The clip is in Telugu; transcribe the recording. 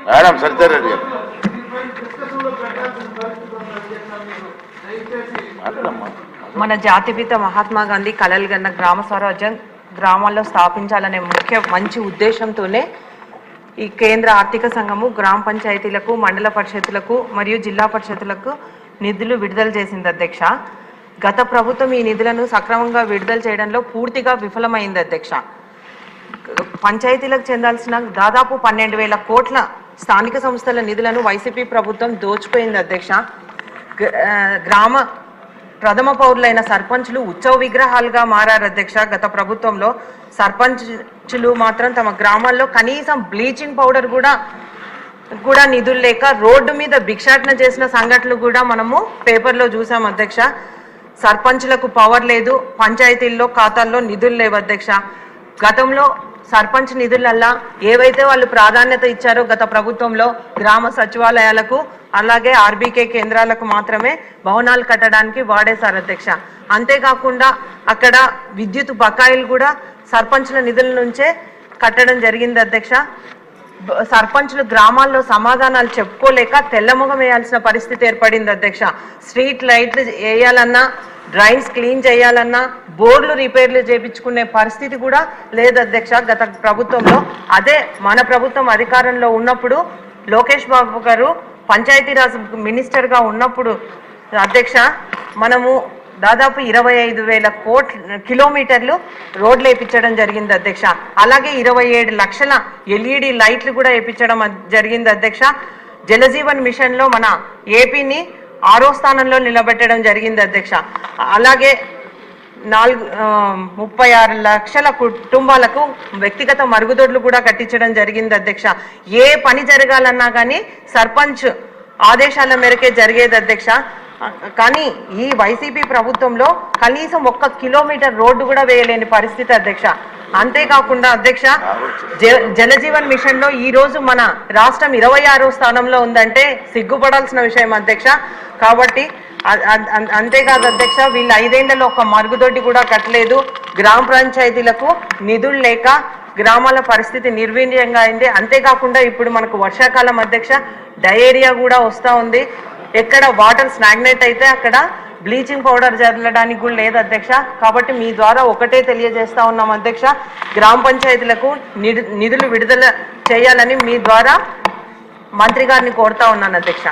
మేడం సరితారెడ్డి గారు మన జాతిపిత మహాత్మా గాంధీ కలలు కన్న గ్రామ స్వరాజ్యం గ్రామాల్లో స్థాపించాలనే మంచి ఉద్దేశంతోనే ఈ కేంద్ర ఆర్థిక సంఘము గ్రామ పంచాయతీలకు మండల పరిషత్తులకు మరియు జిల్లా పరిషత్తులకు నిధులు విడుదల చేసింది అధ్యక్ష. గత ప్రభుత్వం ఈ నిధులను సక్రమంగా విడుదల చేయడంలో పూర్తిగా విఫలమైంది అధ్యక్ష. పంచాయతీలకు చెందాల్సిన దాదాపు 12,000 కోట్ల స్థానిక సంస్థల నిధులను వైసీపీ ప్రభుత్వం దోచుకోయింది అధ్యక్ష. గ్రామ ప్రథమ పౌరులైన సర్పంచులు ఉత్సవ విగ్రహాలుగా మారారు అధ్యక్ష. గత ప్రభుత్వంలో సర్పంచులు మాత్రం తమ గ్రామాల్లో కనీసం బ్లీచింగ్ పౌడర్ కూడా నిధులు లేక రోడ్డు మీద భిక్షాటన చేసిన సంఘటనలు కూడా మనము పేపర్లో చూసాం అధ్యక్ష. సర్పంచులకు పవర్ లేదు, పంచాయతీల్లో ఖాతాల్లో నిధులు లేవు అధ్యక్ష. గతంలో సర్పంచ్ నిధులల్లా ఏవైతే వాళ్ళు ప్రాధాన్యత ఇచ్చారో గత ప్రభుత్వంలో గ్రామ సచివాలయాలకు అలాగే ఆర్బీకే కేంద్రాలకు మాత్రమే భవనాలు కట్టడానికి వాడేశారు అధ్యక్ష. అంతేకాకుండా అక్కడ విద్యుత్ బకాయిలు కూడా సర్పంచ్ల నిధుల నుంచే కట్టడం జరిగింది అధ్యక్ష. సర్పంచ్లు గ్రామాల్లో సమాధానాలు చెప్పుకోలేక తెల్లముఖం వేయాల్సిన పరిస్థితి ఏర్పడింది అధ్యక్ష. స్ట్రీట్ లైట్లు వేయాలన్నా, డ్రైన్స్ క్లీన్ చేయాలన్నా, బోర్లు రిపేర్లు చేయించుకునే పరిస్థితి కూడా లేదు అధ్యక్ష గత ప్రభుత్వంలో. అదే మన ప్రభుత్వం అధికారంలో ఉన్నప్పుడు లోకేష్ బాబు గారు పంచాయతీరాజ్ మినిస్టర్గా ఉన్నప్పుడు అధ్యక్ష మనము దాదాపు 25,000 కిలోమీటర్లు రోడ్లు వేయించడం జరిగింది అధ్యక్ష. అలాగే 27 లక్షల LED లైట్లు కూడా వేయించడం జరిగింది అధ్యక్ష. జలజీవన్ మిషన్లో మన ఏపీని 6వ స్థానంలో నిలబెట్టడం జరిగింది అధ్యక్ష. అలాగే 36 లక్షల కుటుంబాలకు వ్యక్తిగత మరుగుదొడ్లు కూడా కట్టించడం జరిగింది అధ్యక్ష. ఏ పని జరగాలన్నా కానీ సర్పంచ్ ఆదేశాల మేరకే జరిగేది అధ్యక్ష. కానీ ఈ వైసీపీ ప్రభుత్వంలో కనీసం 1 కిలోమీటర్ రోడ్డు కూడా వేయలేని పరిస్థితి అధ్యక్ష. అంతేకాకుండా అధ్యక్ష జలజీవన్ మిషన్ లో ఈ రోజు మన రాష్ట్రం 26వ స్థానంలో ఉందంటే సిగ్గుపడాల్సిన విషయం అధ్యక్ష. కాబట్టి అంతేకాదు అధ్యక్ష వీళ్ళు 5 ఏళ్లలో ఒక మరుగుదొడ్డి కూడా కట్టలేదు. గ్రామ పంచాయతీలకు నిధులు లేక గ్రామాల పరిస్థితి నిర్వీర్యంగా అయింది. అంతేకాకుండా ఇప్పుడు మనకు వర్షాకాలం అధ్యక్ష, డయేరియా కూడా వస్తూ ఉంది. ఎక్కడ వాటర్ స్టాగ్నేట్ అయితే అక్కడ బ్లీచింగ్ పౌడర్ జల్లడానికి కూడా లేదు అధ్యక్ష. కాబట్టి మీ ద్వారా ఒకటే తెలియజేస్తా ఉన్నాం అధ్యక్ష, గ్రామ పంచాయతీలకు నిధులు విడుదల చేయాలని మీ ద్వారా మంత్రి గారిని కోరుతా ఉన్నాను అధ్యక్ష.